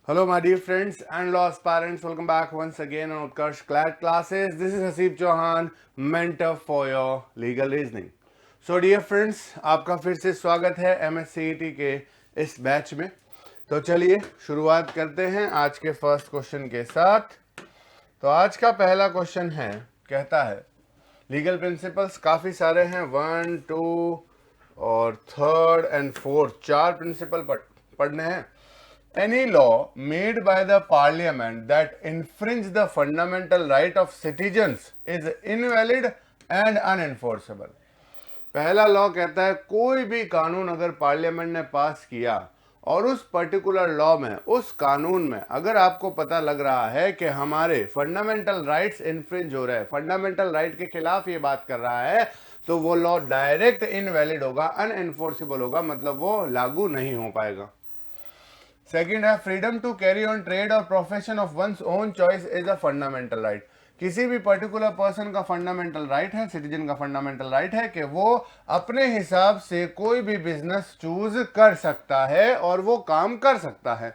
Hello, my dear friends and law aspirants. Welcome back once again on Utkarsh Clad Classes. This is Hasib Chauhan, mentor for your legal reasoning. So, dear friends, आपका फिर से स्वागत है MSCET के इस batch में। तो चलिए शुरुआत करते हैं आज के फर्स्ट क्वेश्चन के साथ। तो आज का पहला क्वेश्चन है, कहता है लीगल प्रिंसिपल्स काफ़ी सारे हैं, 1, 2 और 3rd and 4th, 4 प्रिंसिपल पढ़ने हैं। Any law made by the parliament that infringe the fundamental right of citizens is invalid and unenforceable. पहला लॉ कहता है कोई भी कानून अगर पार्लियामेंट ने पास किया और उस पर्टिकुलर लॉ में, उस कानून में अगर आपको पता लग रहा है कि हमारे फंडामेंटल राइट्स इन्फ्रिंज हो रहे हैं, फंडामेंटल राइट के खिलाफ ये बात कर रहा है, तो वो लॉ डायरेक्ट इनवैलिड होगा, अनएनफोर्सेबल होगा, मतलब वो लागू नहीं हो पाएगा। सेकेंड है freedom to carry on trade और profession of one's own choice is a fundamental right. किसी भी पर्टिकुलर पर्सन का फंडामेंटल राइट है, सिटीजन का फंडामेंटल राइट है कि वो अपने हिसाब से कोई भी बिजनेस चूज कर सकता है और वो काम कर सकता है।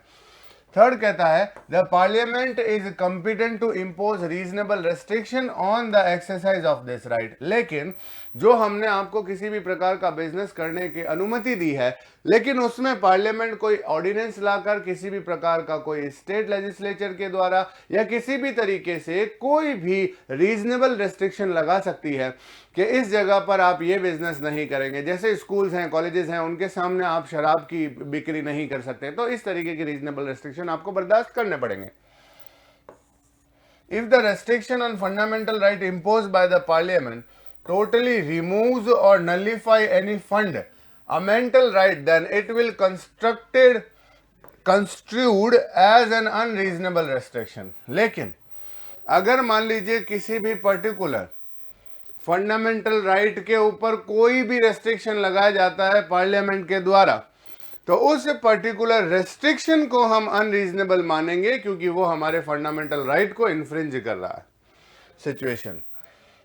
थर्ड कहता है the parliament is competent to impose reasonable restriction on the exercise of this right. लेकिन जो हमने आपको किसी भी प्रकार का बिजनेस करने की अनुमति दी है, लेकिन उसमें पार्लियामेंट कोई ऑर्डिनेंस लाकर किसी भी प्रकार का कोई स्टेट लेजिस्लेचर के द्वारा या किसी भी तरीके से कोई भी रीजनेबल रेस्ट्रिक्शन लगा सकती है कि इस जगह पर आप ये बिजनेस नहीं करेंगे। जैसे स्कूल्स हैं, कॉलेजेस हैं, उनके सामने आप शराब की बिक्री नहीं कर सकते, तो इस तरीके की रीजनेबल रेस्ट्रिक्शन आपको बर्दाश्त करने पड़ेंगे। If the restriction on fundamental right imposed by the parliament totally removes or nullify any fundamental right, then it will construed as an unreasonable restriction. लेकिन अगर मान लीजिए किसी भी पर्टिकुलर फंडामेंटल राइट के ऊपर कोई भी रेस्ट्रिक्शन लगाया जाता है पार्लियामेंट के द्वारा, तो उस पर्टिकुलर रेस्ट्रिक्शन को हम अनरीजनेबल मानेंगे क्योंकि वो हमारे फंडामेंटल राइट को इन्फ्रिंज कर रहा है। Situation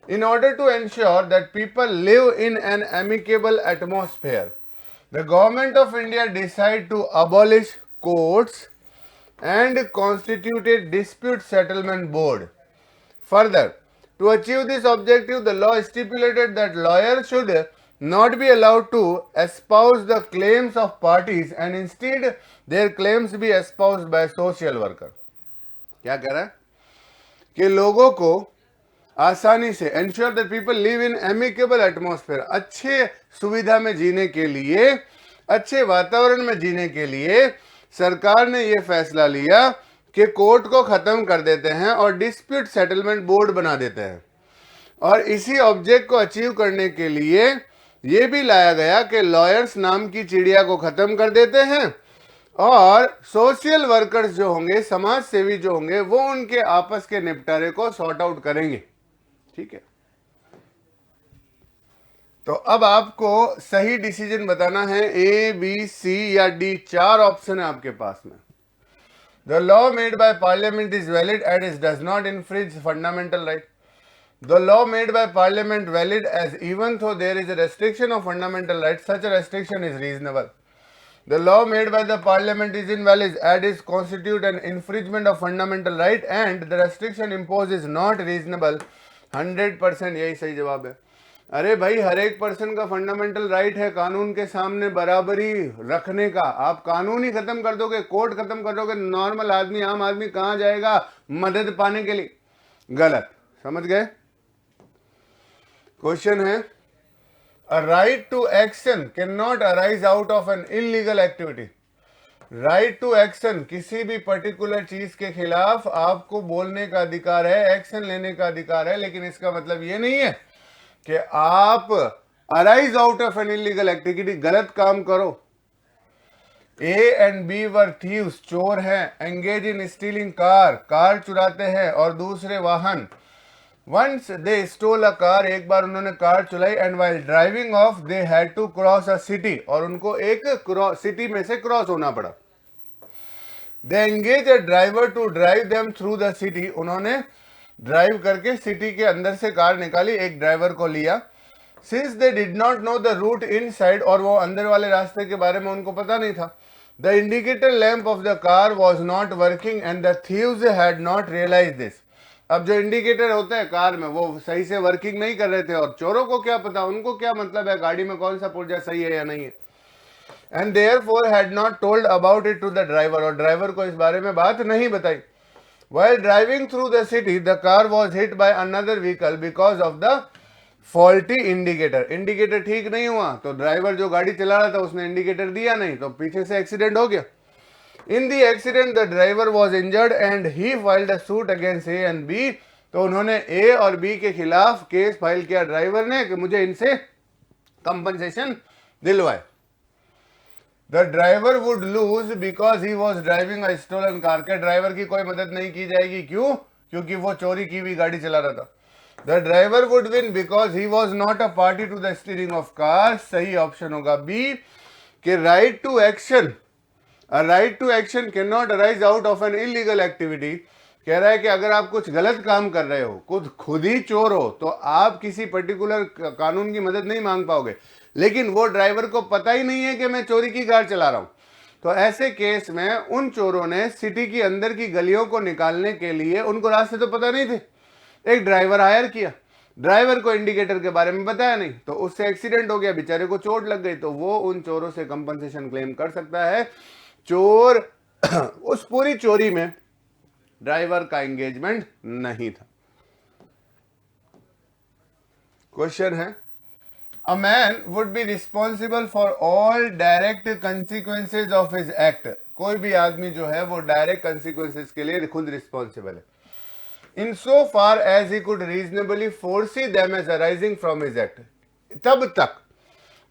In order to ensure that people live in an amicable atmosphere, the government of India decided to abolish courts and constituted dispute settlement board. Further, to achieve this objective, the law stipulated that lawyers should not be allowed to espouse the claims of parties and instead their claims be espoused by social worker. क्या कह रहा है कि लोगों को आसानी से ensure that people live in amicable atmosphere, अच्छे सुविधा में जीने के लिए, अच्छे वातावरण में जीने के लिए सरकार ने यह फैसला लिया कि कोर्ट को खत्म कर देते हैं और डिस्प्यूट सेटलमेंट बोर्ड बना देते हैं। और इसी ऑब्जेक्ट को अचीव करने के लिए यह भी लाया गया कि लॉयर्स नाम की चिड़िया को खत्म कर देते हैं और सोशल वर्कर्स जो होंगे, समाज सेवी जो होंगे, वो उनके आपस के निपटारे को सॉर्ट आउट करेंगे। ठीक है, तो अब आपको सही डिसीजन बताना है, ए, बी, सी या डी, 4 ऑप्शन है आपके पास में। The law made by parliament is valid and it does not infringe fundamental right. The law made by parliament valid as even though there is a restriction of fundamental rights, such a restriction is reasonable. The law made by the parliament is invalid and is constitute an infringement of fundamental right and the restriction imposed is not reasonable. 100% यही सही जवाब है। अरे भाई, हर एक person का fundamental right है कानून के सामने बराबरी रखने का। आप कानून ही खत्म कर दोगे, कोर्ट खत्म कर दोगे, नॉर्मल आदमी, आम आदमी कहां जाएगा मदद पाने के लिए? गलत, समझ गए? क्वेश्चन है, a right to action can not arise out of an illegal activity. Right to action, किसी भी पर्टिकुलर चीज के खिलाफ आपको बोलने का अधिकार है, एक्शन लेने का अधिकार है, लेकिन इसका मतलब ये नहीं है कि आप arise out of an illegal activity, गलत काम करो। A and B were thieves, चोर हैं, एंगेज इन स्टीलिंग कार चुराते हैं और दूसरे वाहन। Once they stole a car, एक बार उन्होंने कार चुराई, and while driving off they had to cross a city, और उनको एक सिटी में से क्रॉस होना पड़ा। They engage a driver to drive them through the city, उन्होंने ड्राइव करके सिटी के अंदर से कार निकाली, एक ड्राइवर को लिया। Since they did not know the route inside, और वो अंदर वाले रास्ते के बारे में उनको पता नहीं था, The indicator lamp of the car was not working and the thieves had not realized this. अब जो इंडिकेटर होते हैं कार में वो सही से वर्किंग नहीं कर रहे थे और चोरों को क्या पता, उनको क्या मतलब है गाड़ी में कौन सा पुर्जा सही है या नहीं है. And therefore had not told about it to the driver, और ड्राइवर को इस बारे में बात नहीं बताई. While driving through the city, the car was hit by another vehicle because of the faulty indicator. Indicator ठीक नहीं हुआ तो ड्राइवर जो गाड़ी चला रहा था उसने इंडिकेटर दिया नहीं तो पीछे से एक्सीडेंट हो गया. In the accident, the driver was injured and he filed a suit against A and B. तो उन्होंने A और B के खिलाफ केस फाइल किया ड्राइवर ने कि मुझे इनसे compensation दिलवाए. The driver would lose because he was driving a stolen car. के ड्राइवर की कोई मदद नहीं की जाएगी, क्यों? क्योंकि वो चोरी की हुई गाड़ी चला रहा था. The driver would win because he was not a party to the stealing of car. सही ऑप्शन होगा B कि right to action. A right to action cannot arise out of an illegal activity. कह रहा है कि अगर आप कुछ गलत काम कर रहे हो, खुद ही चोर हो, तो आप किसी पर्टिकुलर कानून की मदद नहीं मांग पाओगे. लेकिन वो ड्राइवर को पता ही नहीं है कि मैं चोरी की कार चला रहा हूं. तो ऐसे केस में उन चोरों ने सिटी की अंदर की गलियों को निकालने के लिए, उनको रास्ते तो पता नहीं थे, एक ड्राइवर हायर किया. ड्राइवर को इंडिकेटर के बारे में बताया नहीं तो उससे एक्सीडेंट हो गया, बेचारे को चोट लग गई. तो वो उन चोरों से कंपनसेशन क्लेम कर सकता है. चोर उस पूरी चोरी में ड्राइवर का एंगेजमेंट नहीं था. क्वेश्चन है, a man would be responsible for all direct consequences of his act. कोई भी आदमी जो है वो डायरेक्ट कंसिक्वेंसेज के लिए खुद रिस्पॉन्सिबल है. In so far as he could reasonably foresee them as arising from his act. तब तक,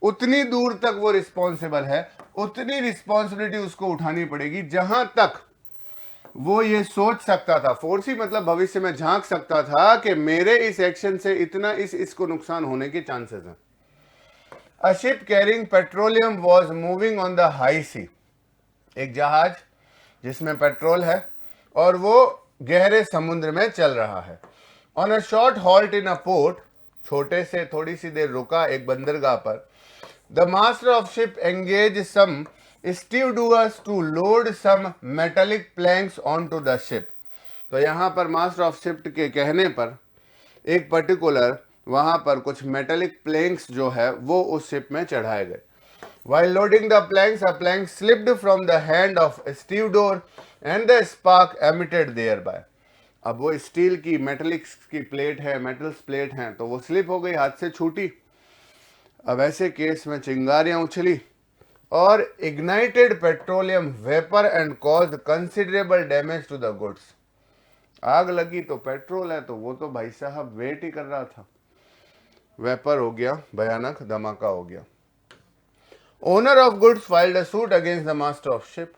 उतनी दूर तक वो रिस्पॉन्सिबल है, उतनी रिस्पॉन्सिबिलिटी उसको उठानी पड़ेगी जहां तक वो ये सोच सकता था. फोर्सी मतलब भविष्य में झांक सकता था कि मेरे इस एक्शन से इतना इसको नुकसान होने के चांसेस हैं. A ship carrying petroleum was moving on the high sea. एक जहाज जिसमें पेट्रोल है और वो गहरे समुद्र में चल रहा है. On a short halt in a port, छोटे से थोड़ी सी देर रुका एक बंदरगाह पर. The master of ship engaged some stevedores to load some metallic planks onto the ship. तो यहाँ पर मास्टर ऑफ शिप के कहने पर एक पर्टिकुलर वहां पर कुछ मेटेलिक प्लैंक्स जो है वो उस शिप में चढ़ाए गए. While loading the planks, a plank slipped from the hand of stevedore and the spark emitted thereby. अब वो स्टील की मेटेलिक की प्लेट है, मेटल्स प्लेट हैं, तो वो स्लिप हो गई, हाथ से छूटी. अब ऐसे केस में चिंगारियां उछली और ignited petroleum vapour and caused considerable damage to the goods. आग लगी तो पेट्रोल है तो वो तो भाई साहब वेट ही कर रहा था, वेपर हो गया, भयानक धमाका हो गया. Owner of goods filed a suit against the master of ship.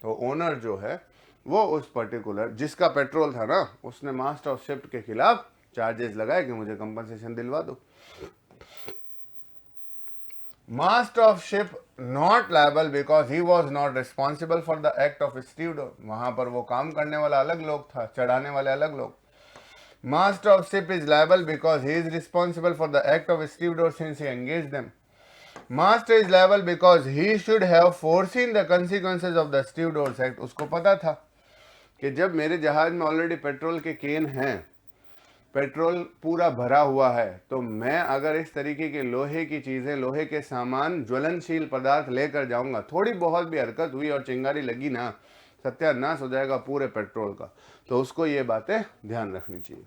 तो ओनर जो है वो उस पर्टिकुलर जिसका पेट्रोल था ना, उसने मास्टर ऑफ शिप के खिलाफ चार्जेस लगाए कि मुझे कंपनसेशन दिलवा दो. Master of ship not liable because he was not responsible for the act of stevedore. वहां पर वो काम करने वाला अलग लोग था, चढ़ाने वाले अलग लोग. Master of ship is liable because he is responsible for the act of stevedore since he engaged them. Master is liable because he should have foreseen the consequences of the stevedore's act. उसको पता था कि जब मेरे जहाज में already petrol के केन हैं, पेट्रोल पूरा भरा हुआ है, तो मैं अगर इस तरीके के लोहे की चीजें, लोहे के सामान, ज्वलनशील पदार्थ लेकर जाऊंगा, थोड़ी बहुत भी हरकत हुई और चिंगारी लगी ना, सत्यानाश हो जाएगा पूरे पेट्रोल का. तो उसको ये बातें ध्यान रखनी चाहिए.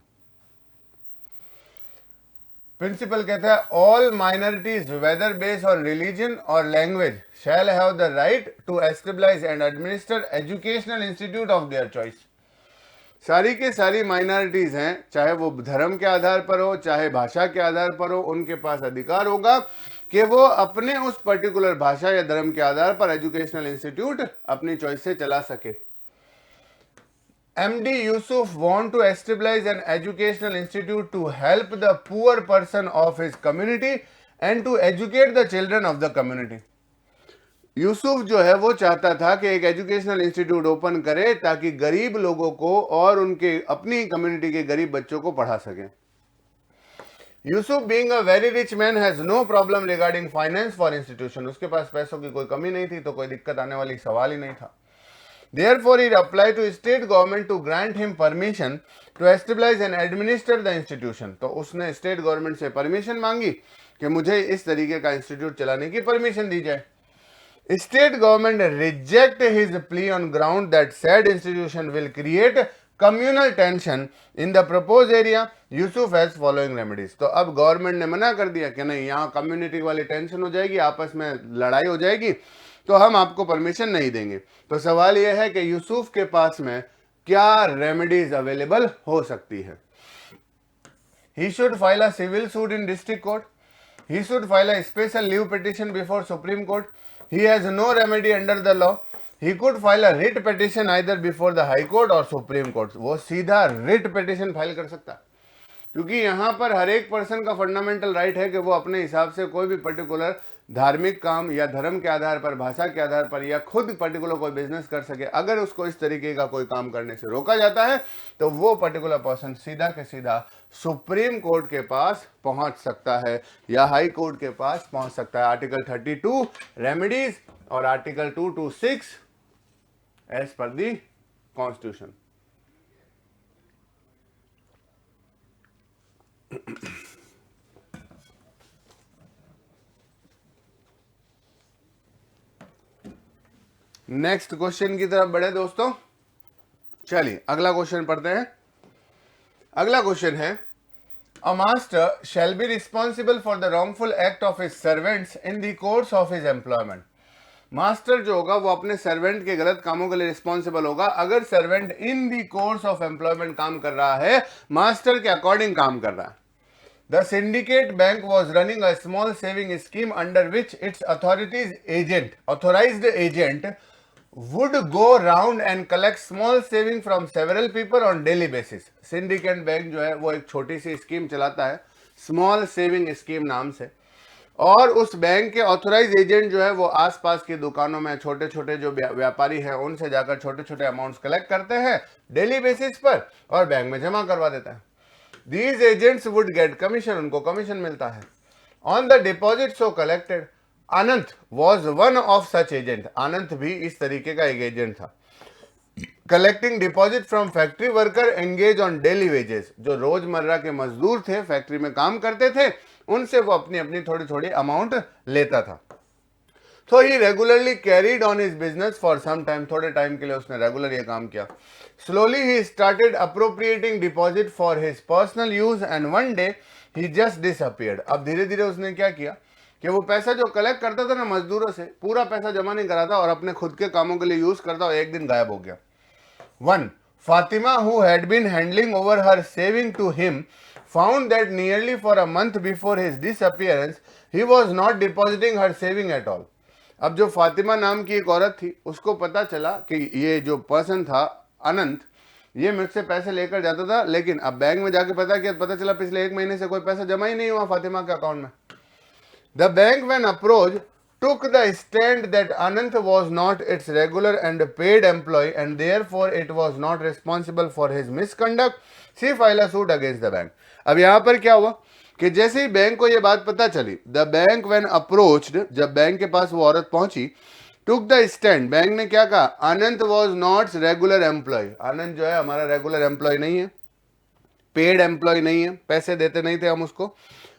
प्रिंसिपल कहता है all minorities whether based or religion or language shall have the right to establish and administer educational institute of their choice. सारी के सारी माइनॉरिटीज हैं, चाहे वो धर्म के आधार पर हो, चाहे भाषा के आधार पर हो, उनके पास अधिकार होगा कि वो अपने उस पर्टिकुलर भाषा या धर्म के आधार पर एजुकेशनल इंस्टीट्यूट अपनी चॉइस से चला सके. MD Yusuf want to establish an educational institute to help the poor person of his community and to educate the children of the community. Yusuf जो है वो चाहता था कि एक एजुकेशनल इंस्टीट्यूट ओपन करे ताकि गरीब लोगों को और उनके अपनी कम्युनिटी के गरीब बच्चों को पढ़ा सके. Yusuf being a very rich man has no problem regarding finance for institution, उसके पास पैसों की कोई कमी नहीं थी, तो कोई दिक्कत आने वाली सवाल ही नहीं था। Therefore, he applied to state government to grant him permission to establish and administer the institution. तो उसने स्टेट गवर्नमेंट से परमिशन मांगी कि मुझे इस तरीके का इंस्टीट्यूट चलाने की परमिशन दी जाए। State government reject his plea on ground that said institution will create communal tension in the proposed area. Yusuf has following remedies. तो अब गवर्नमेंट ने मना कर दिया कि नहीं, यहाँ कम्युनिटी वाली टेंशन हो जाएगी, आपस में लड़ाई हो जाएगी, तो हम आपको परमिशन नहीं देंगे। तो सवाल यह है कि यूसुफ के पास में क्या रेमेडीज अवेलेबल हो सकती है। He should file a civil suit in district court. He should file a special leave petition before Supreme Court. He has no remedy under the law. He could file a writ petition either before the High Court or Supreme Court. वो सीधा writ petition file कर सकता है, क्योंकि यहाँ पर हर एक person का फंडामेंटल राइट है कि वो अपने हिसाब से कोई भी पर्टिकुलर धार्मिक काम या धर्म के आधार पर, भाषा के आधार पर, या खुद पर्टिकुलर कोई बिजनेस कर सके। अगर उसको इस तरीके का कोई काम करने से रोका जाता है तो वो पर्टिकुलर पर्सन सीधा के सीधा सुप्रीम कोर्ट के पास पहुंच सकता है या हाई कोर्ट के पास पहुंच सकता है। आर्टिकल 32 रेमेडीज और article 226 as per the constitution. Next question की तरफ बढ़े दोस्तों। चलिए अगला क्वेश्चन पढ़ते हैं। अगला क्वेश्चन है, a master shall be responsible for the wrongful act of his servants in the course of his employment. Master जो होगा वो अपने सर्वेंट के गलत कामों के लिए रिस्पॉन्सिबल होगा अगर servant in the course of employment काम कर रहा है, मास्टर के अकॉर्डिंग काम कर रहा है। The syndicate bank was running a small saving scheme under which its authorized agent would go round and collect small saving from several people on daily basis. Syndicate bank जो है वो एक छोटी सी स्कीम चलाता है, स्मॉल सेविंग स्कीम नाम से, और उस बैंक के ऑथोराइज एजेंट जो है वो आसपास की दुकानों में छोटे छोटे जो व्यापारी हैं उनसे जाकर छोटे छोटे अमाउंट्स कलेक्ट करते हैं डेली बेसिस पर और बैंक में जमा करवा देता है। These agents would get commission, उनको कमीशन मिलता है। On the deposit so collected, Anant was one of such agent. अनंत भी इस तरीके का एक एजेंट था। Collecting deposit from factory worker engaged on daily wages, जो रोजमर्रा के मजदूर थे, फैक्ट्री में काम करते थे, उनसे वो अपनी अपनी थोड़ी थोड़ी अमाउंट लेता था। So he regularly carried on his business for some time, थोड़े टाइम के लिए उसने रेगुलर ये काम किया। Slowly he started appropriating deposit for his personal use and one day he just disappeared. अब धीरे धीरे उसने क्या किया कि वो पैसा जो कलेक्ट करता था ना मजदूरों से, पूरा पैसा जमा नहीं कराता और अपने खुद के कामों के लिए यूज करता और एक दिन गायब हो गया। 1. Fatima, who had been handling over her saving to him, found that nearly for a month before his disappearance, he was not depositing her saving at all. अब जो फातिमा नाम की एक औरत थी उसको पता चला कि ये जो पर्सन था अनंत, ये मुझसे पैसे लेकर जाता था, लेकिन अब बैंक में जाके पता चला पिछले एक महीने से कोई पैसा जमा ही नहीं हुआ फातिमा के अकाउंट में। The bank when approach took the stand that Anant was not its regular and paid employee and therefore it was not responsible for his misconduct. She filed a suit against the bank. अब यहाँ पर क्या हुआ कि जैसे ही bank को ये बात पता चली, द बैंक व्हेन अप्रोच्ड, जब बैंक के पास वो औरत पहुंची, टुक द स्टैंड, बैंक ने क्या कहा, अनंत वॉज नॉट रेगुलर एम्प्लॉय, अनंत जो है हमारा रेगुलर एम्प्लॉय नहीं है, पेड एम्प्लॉय नहीं है, पैसे देते नहीं थे हम उसको,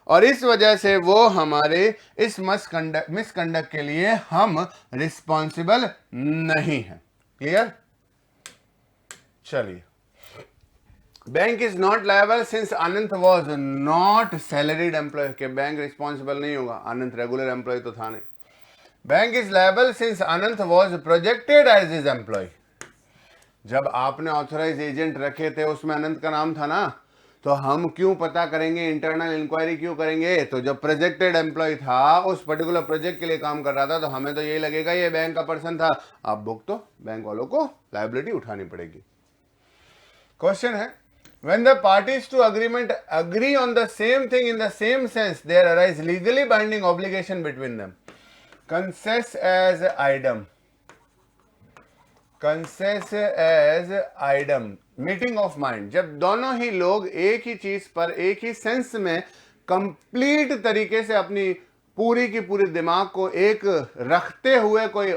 और इस वजह से वो हमारे इस मिसकंडक्ट के लिए हम रिस्पॉन्सिबल नहीं है। क्लियर? चलिए, bank is not liable since Anant was not salaried employ, के बैंक रिस्पॉन्सिबल नहीं होगा, अनंत रेगुलर एम्प्लॉय तो था नहीं। Bank is liable since Anant was projected as his employ, जब आपने ऑथोराइज एजेंट रखे थे उसमें अनंत का नाम था ना, तो हम क्यों पता करेंगे, इंटरनल इंक्वायरी क्यों करेंगे? तो जब प्रोजेक्टेड एम्प्लॉय था, उस पर्टिकुलर प्रोजेक्ट के लिए काम कर रहा था, तो हमें तो यही लगेगा ये बैंक का पर्सन था। अब बुक तो बैंक वालों को लायबिलिटी उठानी पड़ेगी। क्वेश्चन है, when the parties to agreement agree on the same thing in the same sense, there arise legally binding obligation between them. Consist as idem, consensus as idem, meeting of mind, जब दोनों ही लोग एक ही चीज पर एक ही sense में complete तरीके से अपनी पूरी की पूरी दिमाग को एक रखते हुए कोई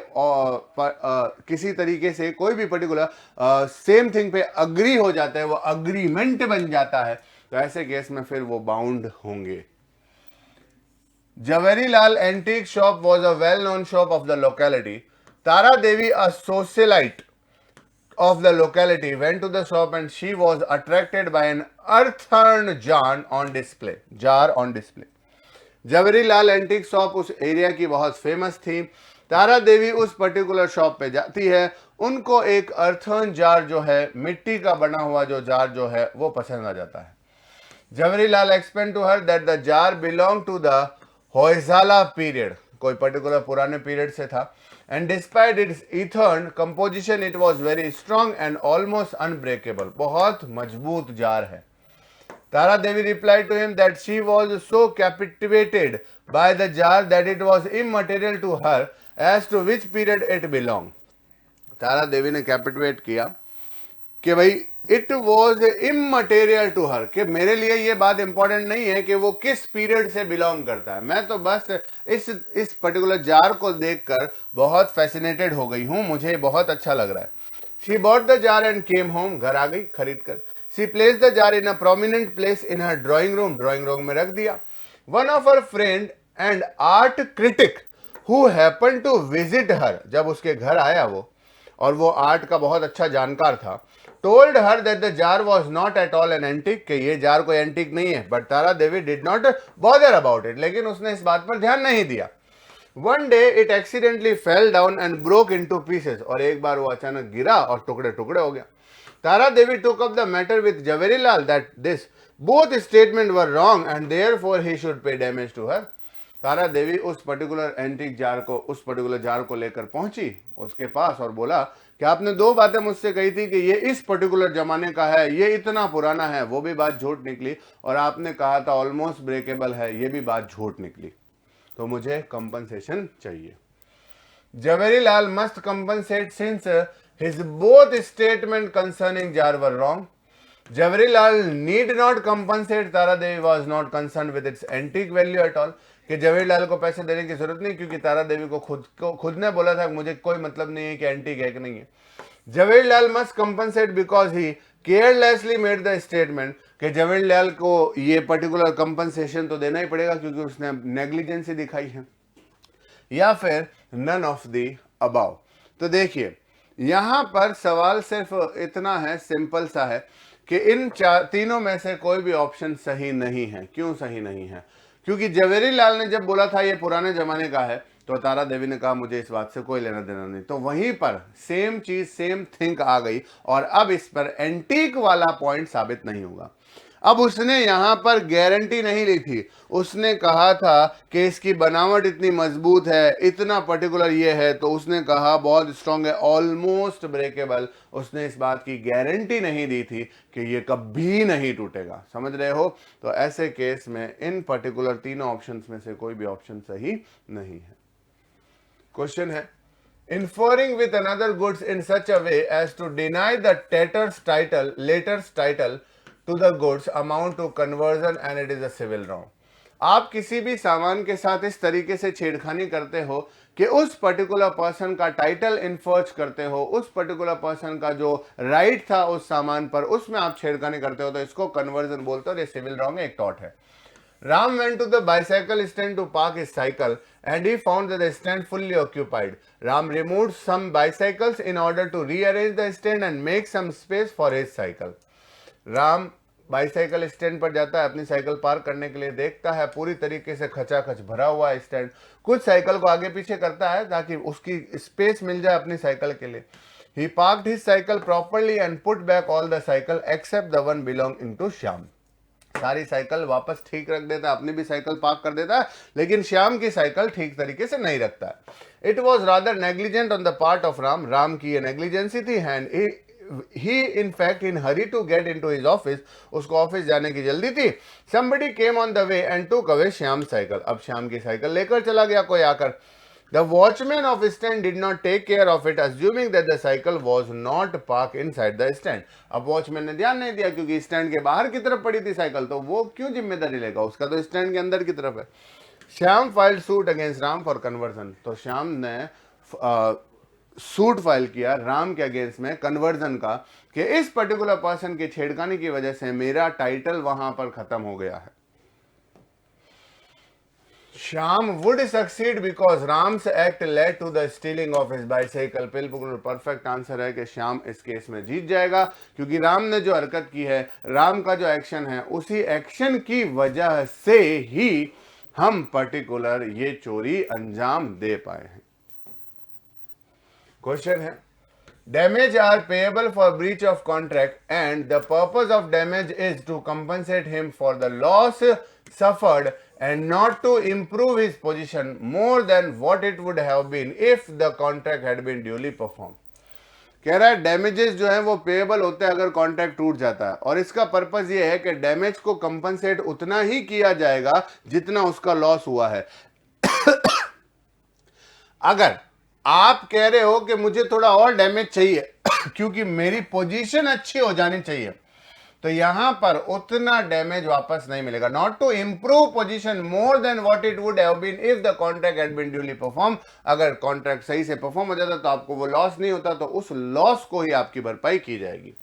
किसी तरीके से कोई भी पर्टिकुलर सेम थिंग पे अग्री हो जाता है, वो अग्रीमेंट बन जाता है, तो ऐसे केस में फिर वो बाउंड होंगे। Jawaharilaal Antique Shop was a well-known shop of the locality. Tara Devi, a socialite of the locality, went to the shop and she was attracted by an earthen jar on display. Jawaharilal antique shop उस area की बहुत famous थी। तारा देवी उस particular shop पे जाती है, उनको एक अर्थन जार जो है, मिट्टी का बना हुआ जो जार जो है वो पसंद आ जाता है। Jawaharilal explain to her that the jar belong to the Hoysala period, कोई पर्टिकुलर पुराने पीरियड से था, एंड डिस्पाइट इट्स ईथर्न composition it was very strong and almost unbreakable, बहुत मजबूत जार है। Tara Devi replied to him that she was so captivated by the jar that it was immaterial to her as to which period it belonged. तारा देवी ने कैपिटुएट किया कि भाई it was immaterial to her, कि मेरे लिए ये बात इंपॉर्टेंट नहीं है कि वो किस पीरियड से बिलोंग करता है, मैं तो बस इस पर्टिकुलर जार को देखकर बहुत फैसिनेटेड हो गई हूं, मुझे बहुत अच्छा लग रहा है। She bought the jar and came home, घर आ गई खरीद कर। She place the jar in a prominent place in her drawing room में रख दिया। One of her friend and art critic who happen to visit her, जब उसके घर आया वो, और वो आर्ट का बहुत अच्छा जानकार था, told her that the jar was not at all an antique, कि ये जार कोई एंटीक नहीं है, but Tara Devi did not bother about it, लेकिन उसने इस बात पर ध्यान नहीं दिया। One day it accidentally fell down and broke into pieces, और एक बार वो अचानक गिरा और टुकड़े टुकड़े हो गया। तारा देवी took up the matter with Jawaharilaal that this both statements were wrong and therefore he should pay damage to her. तारा देवी उस पर्टिकुलर एंटीक जार को, उस पर्टिकुलर जार को लेकर पहुंची उसके पास और बोला कि आपने दो बातें मुझसे कही थी कि ये इस पर्टिकुलर जमाने का है, ये इतना पुराना है, वो भी बात झूठ निकली, और आपने कहा था ऑलमोस्ट ब्रेकेबल है, ये भी बात झूठ निकली, तो मुझे कंपनसेशन चाहिए। Jawaharilal must compensate since his both statement concerning jar were wrong. Jawaharilaal need not compensate, Tara Devi was not concerned with its antique value at all, कि जवाहरीलाल को पैसे देने की जरूरत नहीं, क्योंकि तारा देवी को खुद ने बोला था मुझे कोई मतलब नहीं है कि एंटीक है कि नहीं है। Jawaharilal must compensate because he carelessly made the statement, कि जवाहरीलाल को ये पर्टिकुलर कंपनसेशन तो देना ही पड़ेगा क्योंकि उसने नेग्लिजेंसी दिखाई है, या फिर नन ऑफ द अबाव। तो देखिए यहां पर सवाल सिर्फ इतना है, सिंपल सा है कि इन तीनों में से कोई भी ऑप्शन सही नहीं है। क्यों सही नहीं है? क्योंकि जवाहरीलाल ने जब बोला था ये पुराने जमाने का है, तो तारा देवी ने कहा मुझे इस बात से कोई लेना देना नहीं, तो वहीं पर सेम चीज सेम थिंक आ गई, और अब इस पर एंटीक वाला पॉइंट साबित नहीं होगा। अब उसने यहां पर गारंटी नहीं ली थी, उसने कहा था कि इसकी बनावट इतनी मजबूत है, इतना पर्टिकुलर ये है, तो उसने कहा बहुत स्ट्रॉन्ग है, ऑलमोस्ट ब्रेकेबल। उसने इस बात की गारंटी नहीं दी थी कि ये कभी नहीं टूटेगा। समझ रहे हो? तो ऐसे केस में इन पर्टिकुलर तीनों ऑप्शंस में से कोई भी ऑप्शन सही नहीं है। क्वेश्चन है, inferring with another goods in such a way as to deny the latter's title to the goods amount to conversion and it is a civil wrong। आप किसी भी सामान के साथ इस तरीके से छेड़खानी करते हो कि उस पर्टिकुलर पर्सन का टाइटल इन्फर्ज करते हो, उस पर्टिकुलर पर्सन का जो राइट था उस सामान पर, उसमें आप छेड़खानी करते हो, तो इसको कन्वर्जन बोलते हो, ये सिविल रॉन्ग है, एक टॉट है। Ram went to the bicycle stand to park his cycle and he found that the stand fully occupied. Ram removed some bicycles in order to rearrange the stand and make some space for his cycle. Ram bicycle stand पर जाता है, अपनी cycle park करने के लिए, देखता है पूरी तरीके से खचाखच भरा हुआ है स्टैंड, कुछ साइकिल को आगे पीछे करता है ताकि उसकी स्पेस मिल जाए अपनी साइकिल के लिए। He parked his cycle properly and put back all the cycle except the one belonging to Shyam. सारी साइकिल वापस ठीक रख देता है, अपनी भी साइकिल पार्क कर देता है, लेकिन श्याम की साइकिल ठीक तरीके से नहीं रखता है। It was rather negligent on the part of Ram, Ram की ये नेग्लिजेंसी थी, and he in fact in hurry to get into his office, उसको ऑफिस जाने की जल्दी थी। somebody came on the way and took away Shyam cycle, अब श्याम की साइकिल लेकर चला गया कोई आकर। The watchman of stand did not take care of it assuming that the cycle was not park inside the stand. अब वॉचमैन ने ध्यान नहीं दिया क्योंकि स्टैंड के बाहर की तरफ पड़ी थी साइकिल, तो वो क्यों जिम्मेदारी लेगा, उसका तो स्टैंड के अंदर की तरफ है। Shyam filed suit against Ram for conversion. तो श्याम ने सूट फाइल किया राम के अगेंस्ट में कन्वर्जन का, कि इस पर्टिकुलर पर्सन की छेड़खानी की वजह से मेरा टाइटल वहां पर खत्म हो गया है। Shyam would succeed because Ram's act led to the stealing of his bicycle. बिल्कुल परफेक्ट आंसर है कि श्याम इस केस में जीत जाएगा, क्योंकि राम ने जो हरकत की है, राम का जो एक्शन है, उसी एक्शन की वजह से ही हम पर्टिकुलर ये चोरी अंजाम दे पाए हैं। क्वेश्चन है, damage are payable for breach of contract and the purpose of damage is to compensate him for the loss suffered and not to improve his position more than what it would have been if the contract had been duly performed। कह रहा है damages जो है वो payable होते हैं अगर contract टूट जाता है, और इसका पर्पस ये है कि डैमेज को कंपनसेट उतना ही किया जाएगा जितना उसका लॉस हुआ है। अगर आप कह रहे हो कि मुझे थोड़ा और डैमेज चाहिए क्योंकि मेरी पोजीशन अच्छी हो जानी चाहिए, तो यहां पर उतना डैमेज वापस नहीं मिलेगा। Not to improve position more than what it would have been if the contract had been duly perform. अगर कॉन्ट्रैक्ट सही से परफॉर्म हो जाता तो आपको वो लॉस नहीं होता, तो उस लॉस को ही आपकी भरपाई की जाएगी।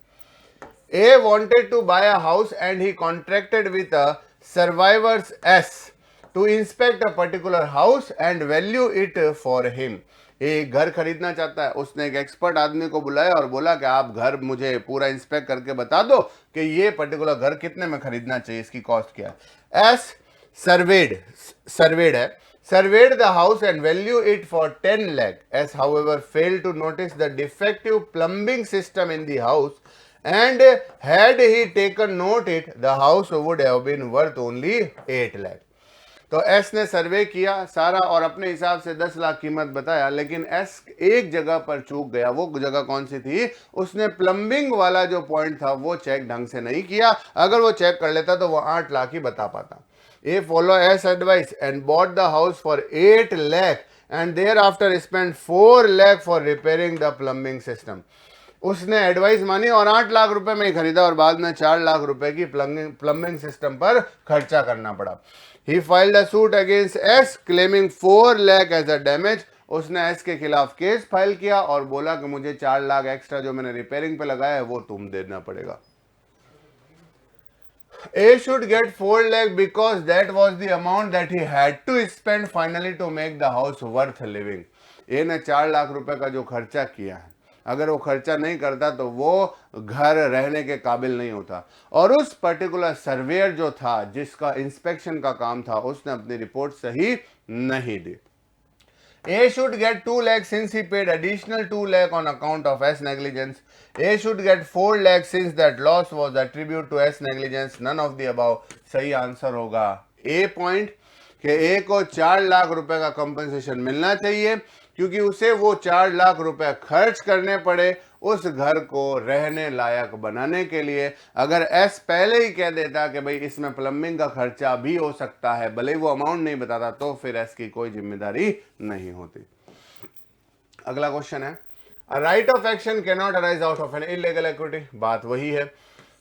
A wanted to buy a house and he contracted with a surveyors S to inspect a particular house and value it for him. एक घर खरीदना चाहता है, उसने एक एक्सपर्ट आदमी को बुलाया और बोला कि आप घर मुझे पूरा इंस्पेक्ट करके बता दो कि ये पर्टिकुलर घर कितने में खरीदना चाहिए, इसकी कॉस्ट क्या है। S surveyed the house and value it for 10 lakh. S however failed to notice the defective plumbing system in the house, and had he taken note it, the house would have been worth only 8 lakh. तो S ने सर्वे किया सारा और अपने हिसाब से 10 लाख कीमत बताया, लेकिन एस एक जगह पर चूक गया। वो जगह कौन सी थी? उसने प्लम्बिंग वाला जो पॉइंट था वो चेक ढंग से नहीं किया। अगर वो चेक कर लेता तो वो 8 लाख ही बता पाता। A follow S advice and bought the house for 8 lakh and thereafter spend 4 lakh for repairing the plumbing system. उसने एडवाइस मानी और 8 लाख रुपए में ही खरीदा और बाद में 4 लाख रुपए की प्लम्बिंग सिस्टम पर खर्चा करना पड़ा। He filed a suit against S claiming 4 lakh as a damage। उसने एस के खिलाफ केस फाइल किया और बोला कि मुझे 4 लाख एक्स्ट्रा जो मैंने रिपेयरिंग पे लगाया है वो तुम देना पड़ेगा। A should get 4 lakh because that was the amount that he had to spend finally to make the house worth living। A ने 4 लाख रुपए का जो खर्चा किया है, अगर वो खर्चा नहीं करता तो वो घर रहने के काबिल नहीं होता। और उस पर्टिकुलर सर्वेयर जो था जिसका इंस्पेक्शन का काम था, उसने अपनी रिपोर्ट सही नहीं दी। A should get 2 lakh since he paid additional 2 lakh on account of S negligence। A should get 4 lakh since that loss was attributed to S negligence। None of the above। सही answer होगा A point कि A को 4 लाख रुपए का compensation मिलना चाहिए क्योंकि उसे वो 4 लाख रुपए खर्च करने पड़े उस घर को रहने लायक बनाने के लिए। अगर एस पहले ही कह देता कि भाई इसमें प्लम्बिंग का खर्चा भी हो सकता है, भले वो अमाउंट नहीं बताता, तो फिर एस की कोई जिम्मेदारी नहीं होती। अगला क्वेश्चन है, a right of action can not arise out of an illegal activity. बात वही है,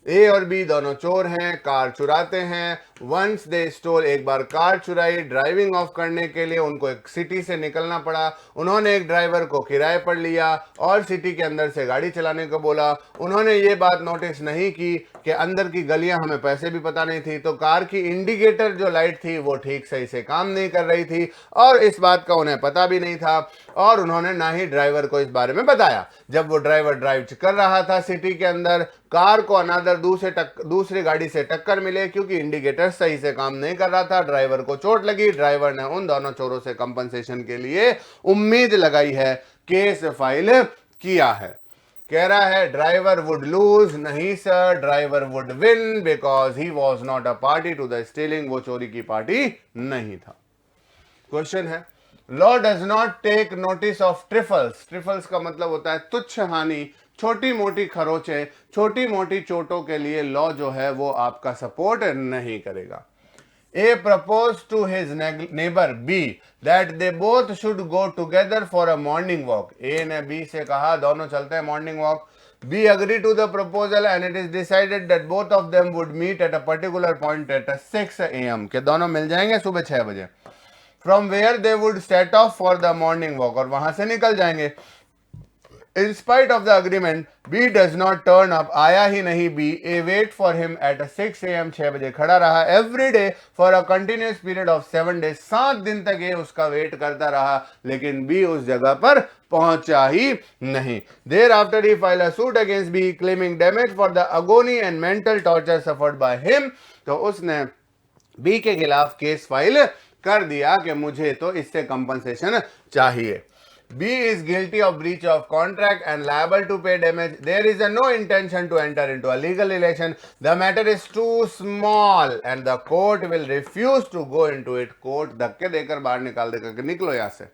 ए और बी दोनों चोर हैं, कार चुराते हैं। वंस दे स्टोर, एक बार कार चुराई, ड्राइविंग ऑफ करने के लिए उनको एक सिटी से निकलना पड़ा। उन्होंने एक ड्राइवर को किराए पर लिया और सिटी के अंदर से गाड़ी चलाने को बोला। उन्होंने ये बात नोटिस नहीं की कि अंदर की गलियां हमें पैसे भी पता नहीं थी, तो कार की इंडिकेटर जो लाइट थी वो ठीक सही से काम नहीं कर रही थी और इस बात का उन्हें पता भी नहीं था और उन्होंने ना ही ड्राइवर को इस बारे में बताया। जब वो ड्राइवर ड्राइव कर रहा था सिटी के अंदर, कार को अनादर दूसरी गाड़ी से टक्कर मिले क्योंकि इंडिकेटर सही से काम नहीं कर रहा था। ड्राइवर को चोट लगी। ड्राइवर ने उन दोनों चोरों से कंपनसेशन के लिए उम्मीद लगाई है, केस फाइल किया है। कह रहा है ड्राइवर वुड लूज, नहीं sir, driver would win because he was not a party to the stealing. वो चोरी की पार्टी नहीं था। क्वेश्चन है, law does not take notice of trifles. Trifles का मतलब होता है तुच्छ हानि, छोटी मोटी खरोचे, छोटी मोटी चोटों के लिए लॉ जो है वो आपका सपोर्ट नहीं करेगा। A proposed to his neighbor B that they both should go together for a morning walk. A ने B से कहा दोनों चलते हैं morning walk. B agreed to the proposal and it is decided that both of them would meet at a particular point at 6 a.m. के दोनों मिल जाएंगे सुबह 6 बजे. From where they would set off for the morning walk और वहां से निकल जाएंगे. In spite of the agreement, B does not turn up. आया ही नहीं B. A wait for him at 6 a.m. 6 बजे खड़ा रहा. Every day for a continuous period of 7 days. 7 दिन तक ये उसका वेट करता रहा, लेकिन B उस जगह पर पहुंचा ही नहीं. Thereafter he filed a suit against B claiming damage for the agony and mental torture suffered by him. तो उसने B के खिलाफ केस फाइल कर दिया कि मुझे तो इससे कंपनसेशन चाहिए. B is guilty of breach of contract and liable to pay damage. There is no intention to enter into a legal relation. The matter is too small and the court will refuse to go into it. Court धक्के देकर बाहर निकाल देगा कि निकलो यहां से,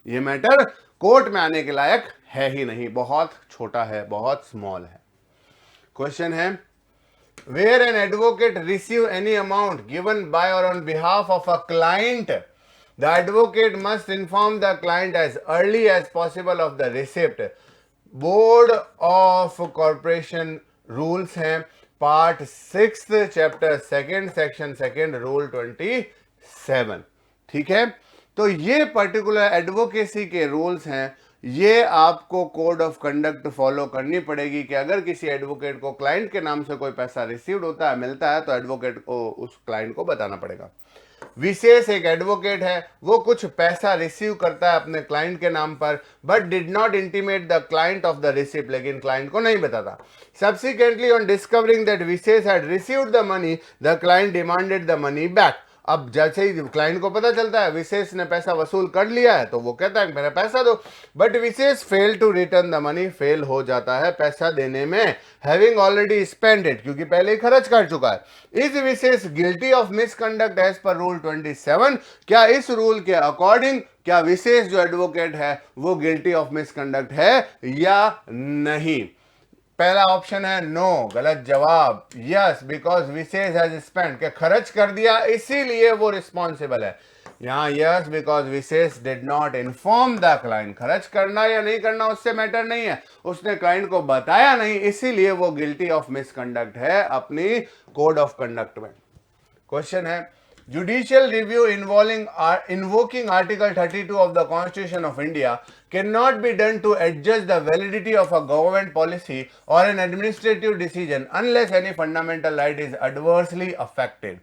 ये मैटर कोर्ट में आने के लायक है ही नहीं, बहुत छोटा है, बहुत स्मॉल है. क्वेश्चन है, where an advocate receive any amount given by or on behalf of a client, the advocate must inform the client as early as possible of the receipt. Board of Corporation rules हैं, part 6 chapter 2 section 2 rule 27. ठीक है, तो ये particular advocacy के rules हैं. ये आपको code of conduct follow करनी पड़ेगी कि अगर किसी एडवोकेट को क्लाइंट के नाम से कोई पैसा रिसीव्ड होता है, मिलता है, तो एडवोकेट को उस क्लाइंट को बताना पड़ेगा. विशेष एक एडवोकेट है, वो कुछ पैसा रिसीव करता है अपने क्लाइंट के नाम पर, but did not intimate the client of the receipt, लेकिन क्लाइंट को नहीं बताता. Subsequently on discovering that Vishesh had received the money, the client demanded the money back. अब जैसे ही क्लाइंट को पता चलता है विशेष ने पैसा वसूल कर लिया है, तो वो कहता है मेरा पैसा दो, but Vishesh fail to return the money, fail हो जाता है पैसा देने में, हैविंग ऑलरेडी स्पेंड इट, क्योंकि पहले ही खर्च कर चुका है. Is Vishesh guilty of misconduct as per rule 27? क्या इस रूल के अकॉर्डिंग क्या विशेष जो एडवोकेट है वो गिल्टी ऑफ मिसकंडक्ट है या नहीं? पहला ऑप्शन है नो, गलत जवाब. Yes, because Vishesh has spend, के खर्च कर दिया इसीलिए वो रिस्पॉन्सिबल है. यहां yes, because Vishesh did not inform the client. खर्च करना या नहीं करना उससे मैटर नहीं है, उसने क्लाइंट को बताया नहीं, इसीलिए वो गिल्टी ऑफ मिसकंडक्ट है अपनी कोड ऑफ कंडक्ट में. क्वेश्चन है, judicial review invoking Article 32 of the Constitution of India cannot be done to adjudge the validity of a government policy or an administrative decision unless any fundamental right is adversely affected.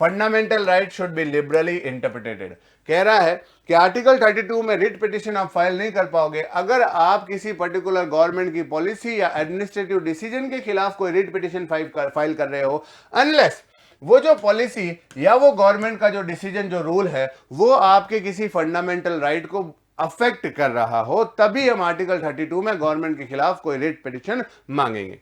Fundamental right should be liberally interpreted. कह रहा है कि article 32 में writ petition आप file नहीं कर पाओगे अगर आप किसी पर्टिकुलर गवर्नमेंट की पॉलिसी या एडमिनिस्ट्रेटिव डिसीजन के खिलाफ कोई रिट पिटिशन फाइल कर रहे हो, अनलेस वो जो पॉलिसी या वो गवर्नमेंट का जो डिसीजन, जो रूल है, वो आपके किसी फंडामेंटल राइट को अफेक्ट कर रहा हो, तभी हम आर्टिकल 32 में गवर्नमेंट के खिलाफ कोई रिट पिटिशन मांगेंगे.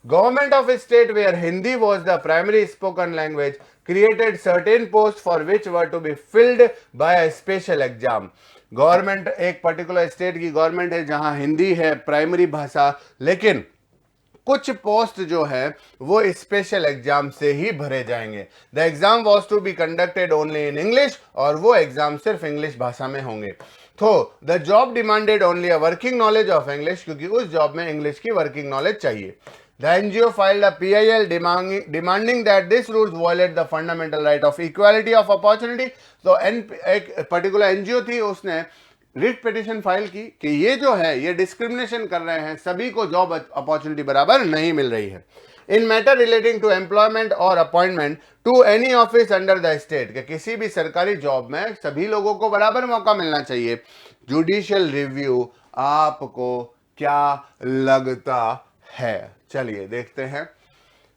Government of state where Hindi was the primary spoken language created certain post for which were to be filled by a special exam. Government, एक पर्टिकुलर स्टेट की गवर्नमेंट है जहां हिंदी है प्राइमरी भाषा, लेकिन कुछ पोस्ट जो है वो स्पेशल एग्जाम से ही भरे जाएंगे. The exam was to be conducted only in English, और वो एग्जाम सिर्फ इंग्लिश भाषा में होंगे. तो the job demanded only a working knowledge of English, क्योंकि उस जॉब में इंग्लिश की वर्किंग नॉलेज चाहिए. The NGO filed a PIL demanding that this rules violate the fundamental right of equality of opportunity. तो एक पर्टिकुलर एनजीओ थी, उसने writ petition file की कि ये जो है ये डिस्क्रिमिनेशन कर रहे हैं, सभी को जॉब अपॉर्चुनिटी बराबर नहीं मिल रही है. In matter relating to employment और appointment to any office under the state, के किसी भी सरकारी जॉब में सभी लोगों को बराबर मौका मिलना चाहिए. जुडिशियल रिव्यू आपको क्या लगता है? चलिए देखते हैं.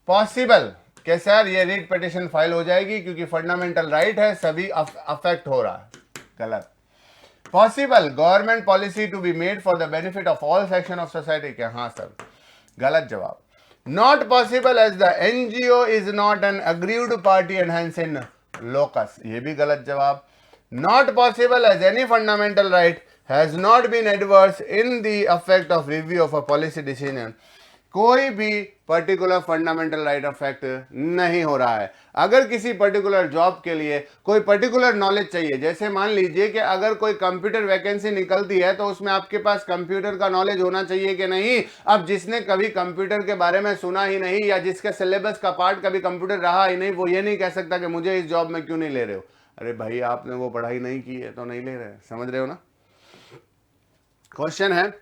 पॉसिबल कि सर ये रिट पिटिशन फाइल हो जाएगी क्योंकि फंडामेंटल राइट है, सभी अफेक्ट हो रहा है. गलत. Possible government policy to be made for the benefit of all section of society, के हाँ सर. गलत जवाब. Not possible as the NGO is not an aggrieved party and hence in locus, ये भी गलत जवाब. Not possible as any fundamental right has not been adverse in the effect of review of a policy decision, कोई भी particular fundamental right affect नहीं हो रहा है। अगर किसी पर्टिकुलर जॉब के लिए कोई पर्टिकुलर नॉलेज चाहिए, जैसे मान लीजिए कि अगर कोई कंप्यूटर वैकेंसी निकलती है तो उसमें आपके पास कंप्यूटर का नॉलेज होना चाहिए कि नहीं। अब जिसने कभी कंप्यूटर के बारे में सुना ही नहीं या जिसका सिलेबस का पार्ट कभी कंप्यूटर रहा ही नहीं, वो ये नहीं कह सकता कि मुझे इस जॉब में क्यों नहीं ले रहे हो। अरे भाई, आपने वो पढ़ाई नहीं की है तो नहीं ले रहे, समझ रहे हो ना। क्वेश्चन है,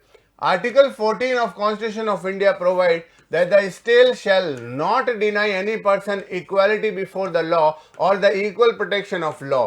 article 14 of constitution of India provide that the state shall not deny any person equality before the law or the equal protection of law।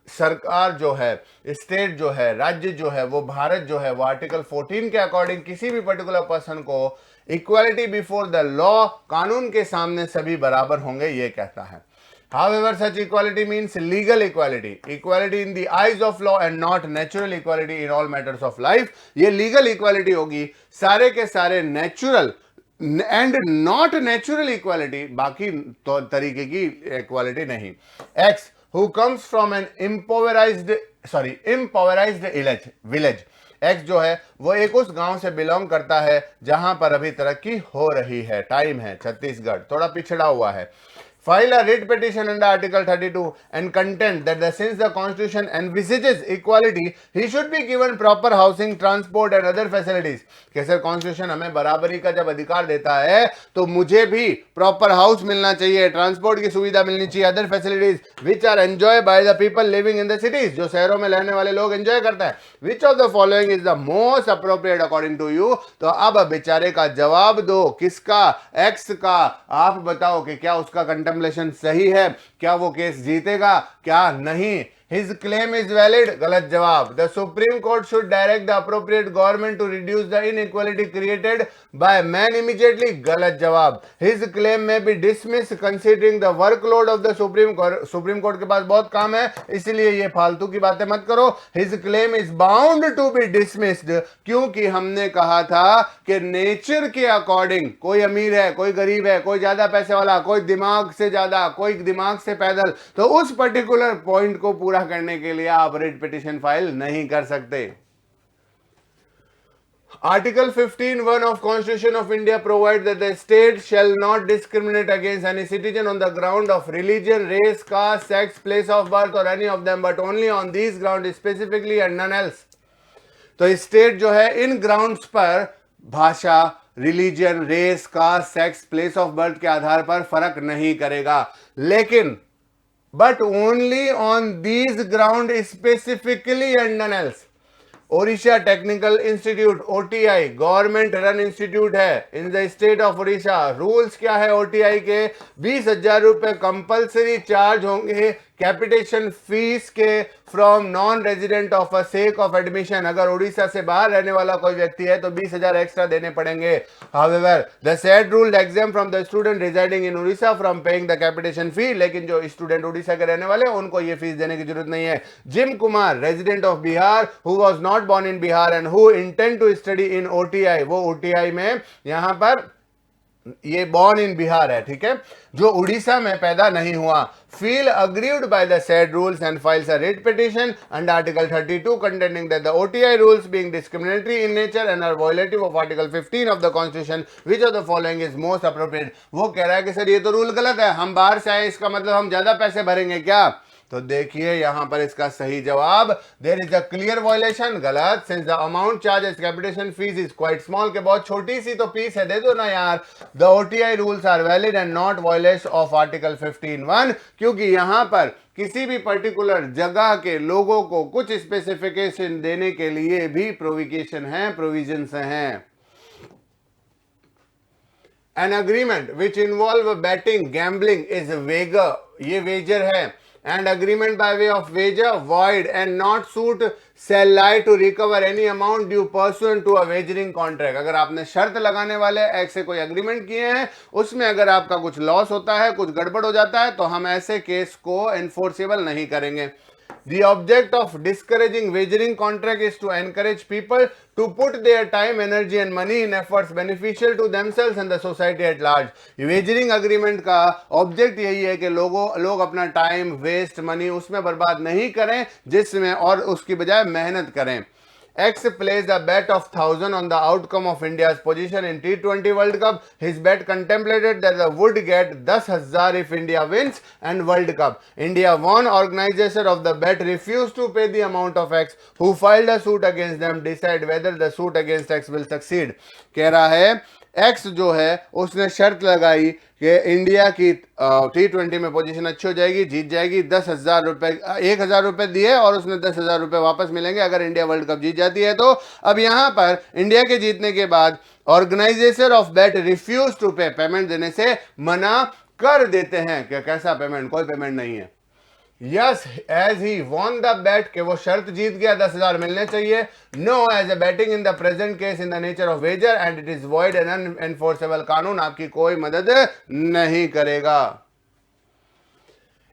सरकार जो है, स्टेट जो है, राज्य जो है, वो भारत जो है, वो आर्टिकल 14 के अकॉर्डिंग किसी भी पर्टिकुलर पर्सन को इक्वालिटी बिफोर द लॉ, कानून के सामने सभी बराबर होंगे, ये कहता है। However, such equality means legal equality, equality in the eyes of law and not natural equality in all matters of life। ये legal equality होगी, सारे के सारे natural and not natural equality, बाकी तो तरीके की इक्वालिटी नहीं। X who comes from an impoverished village, X जो है वो एक उस गांव से बिलोंग करता है जहां पर अभी तरक्की हो रही है, टाइम है छत्तीसगढ़, थोड़ा पिछड़ा हुआ है। File a writ petition under Article 32 and contend that since the Constitution envisages equality, he should be given proper housing, transport and other facilities। कि सर कॉन्स्टिट्यूशन हमें बराबरी का जब अधिकार देता है तो मुझे भी प्रॉपर हाउस मिलना चाहिए, ट्रांसपोर्ट की सुविधा मिलनी चाहिए, other facilities which are enjoy by the people living in the cities, जो शहरों में रहने वाले लोग एंजॉय करते हैं। Which of the following is the most appropriate according to you. तो अब बेचारे का जवाब दो, किसका, एक्स का। आप बताओ कि क्या उसका कंटेम्पलेशन सही है, क्या वो केस जीतेगा, क्या नहीं। His claim is valid, गलत जवाब। The Supreme Court should direct the appropriate government to reduce the inequality created by man immediately, गलत जवाब। His claim may be dismissed considering the workload of the Supreme Court। Supreme court के पास बहुत काम है, इसलिए ये फालतू की बातें मत करो। His claim is bound to be dismissed, क्योंकि हमने कहा था कि नेचर के अकॉर्डिंग कोई अमीर है, कोई गरीब है, कोई ज्यादा पैसे वाला, कोई दिमाग से ज्यादा, कोई दिमाग से पैदल, तो उस पर्टिकुलर पॉइंट को पूरा करने के लिए आप रिट पिटीशन फाइल नहीं कर सकते। Article 15(1) of Constitution of India provides that the state shall not discriminate against any citizen on the ground of religion, race, caste, sex, place of birth or any of them, but only on these grounds specifically and none else। तो state जो है इन grounds पर भाषा, religion, race, caste, sex, place of birth के आधार पर फर्क नहीं करेगा, लेकिन but only on these ground specifically and none else। Odisha technical institute OTI government run institute है in the state of Odisha. Rules क्या है OTI के, 20,000 रुपए कंपल्सरी चार्ज होंगे कैपिटेशन फीस के from non resident of a sake of admission. अगर उड़ीसा से बाहर रहने वाला कोई व्यक्ति है तो 20,000 एक्स्ट्रा देने पड़ेंगे। However the said rule exam from the student residing in Orissa from paying the capitation fee, लेकिन जो स्टूडेंट उड़ीसा के रहने वाले उनको ये फीस देने की जरूरत नहीं है। Gym Kumar resident of Bihar who was not born in Bihar and who intend to study in OTI, वो OTI में यहां पर ये born in बिहार है, ठीक है, जो उड़ीसा में पैदा नहीं हुआ, feel aggrieved by the said rules and files a writ petition under Article 32 contending that the OTI rules being discriminatory in nature and are violative of Article 15 of the Constitution, which of the following is most appropriate। वो कह रहा है कि sir ये तो rule गलत है, हम बाहर से आए इसका मतलब हम ज्यादा पैसे भरेंगे क्या। तो देखिए यहां पर इसका सही जवाब, there is a clear violation, गलत। Since the amount charge as capitation fees is quite small, के बहुत छोटी सी तो फीस है, दे दो ना यार। The OTI rules are valid and not violation of article 15(1), क्योंकि यहां पर किसी भी पर्टिकुलर जगह के लोगों को कुछ स्पेसिफिकेशन देने के लिए भी प्रोविकेशन है, प्रोविजंस हैं। An agreement which involve betting gambling is wager, ये वेजर है, and agreement by way of wager void and not suit shall lie to recover any amount due pursuant to a wagering contract। अगर आपने शर्त लगाने वाले ऐसे कोई agreement किए हैं, उसमें अगर आपका कुछ लॉस होता है, कुछ गड़बड़ हो जाता है, तो हम ऐसे केस को एनफोर्सेबल नहीं करेंगे। The object of discouraging wagering contract is to encourage people to put their time, energy and money in efforts beneficial to themselves and the society at large। wagering agreement का object यही है कि लोग अपना time, waste, money उसमें बर्बाद नहीं करें जिसमें, और उसकी बजाय मेहनत करें। X placed a bet of 1,000 on the outcome of India's position in T20 World Cup. His bet contemplated that they would get 10,000 if India wins and World Cup. India won. Organizer of the bet refused to pay the amount of X, who filed a suit against them, decide whether the suit against X will succeed. कह रहा है x जो है उसने शर्त लगाई कि India की T20 में पोजीशन अच्छी हो जाएगी, जीत जाएगी, 10,000 रुपए 1,000 रुपए दिए और उसने 10,000 रुपए वापस मिलेंगे अगर इंडिया वर्ल्ड कप जीत जाती है तो। अब यहां पर इंडिया के जीतने के बाद organisation of bet refuse to pay, payment देने से मना कर देते हैं। क्या कैसा पेमेंट? कोई पेमेंट नहीं है। Yes as he won the bet, के वो शर्त जीत गया, 10,000 मिलने चाहिए। No as a betting in the present case in the nature of wager and it is void and unenforceable, कानून आपकी कोई मदद नहीं करेगा।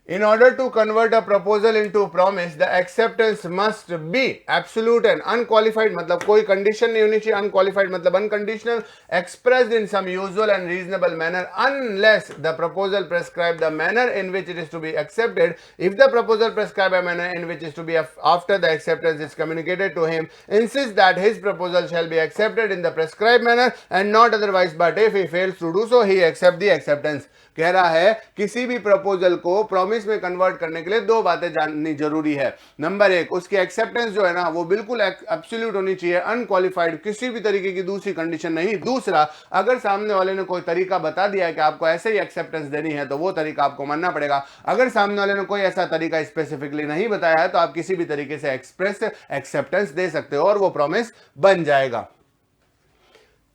In order to convert a proposal into promise, the acceptance must be absolute and unqualified, मतलब कोई condition नहीं होनी चाहिए, unqualified मतलब unconditional, expressed in some usual and reasonable manner unless the proposal prescribe the manner in which it is to be accepted. If the proposal prescribe a manner in which is to be after the acceptance is communicated to him, insist that his proposal shall be accepted in the prescribed manner and not otherwise, but if he fails to do so, he accept the acceptance. कह रहा है किसी भी proposal को promise में convert करने के लिए दो बातें जाननी जरूरी है। नंबर एक, उसकी एक्सेप्टेंस जो है ना वो बिल्कुल एब्सोल्यूट होनी चाहिए, अनक्वालिफाइड, किसी भी तरीके की दूसरी कंडीशन नहीं। दूसरा, अगर सामने वाले ने कोई तरीका बता दिया है कि आपको ऐसे ही एक्सेप्टेंस देनी है तो वो तरीका आपको मानना पड़ेगा। अगर सामने वाले ने कोई ऐसा तरीका स्पेसिफिकली नहीं बताया है तो आप किसी भी तरीके से एक्सप्रेस एक्सेप्टेंस दे सकते हो और वो प्रॉमिस बन जाएगा।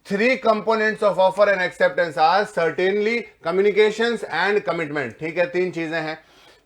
Three components of offer and acceptance are certainly, communications and commitment. ठीक है, तीन चीजें हैं।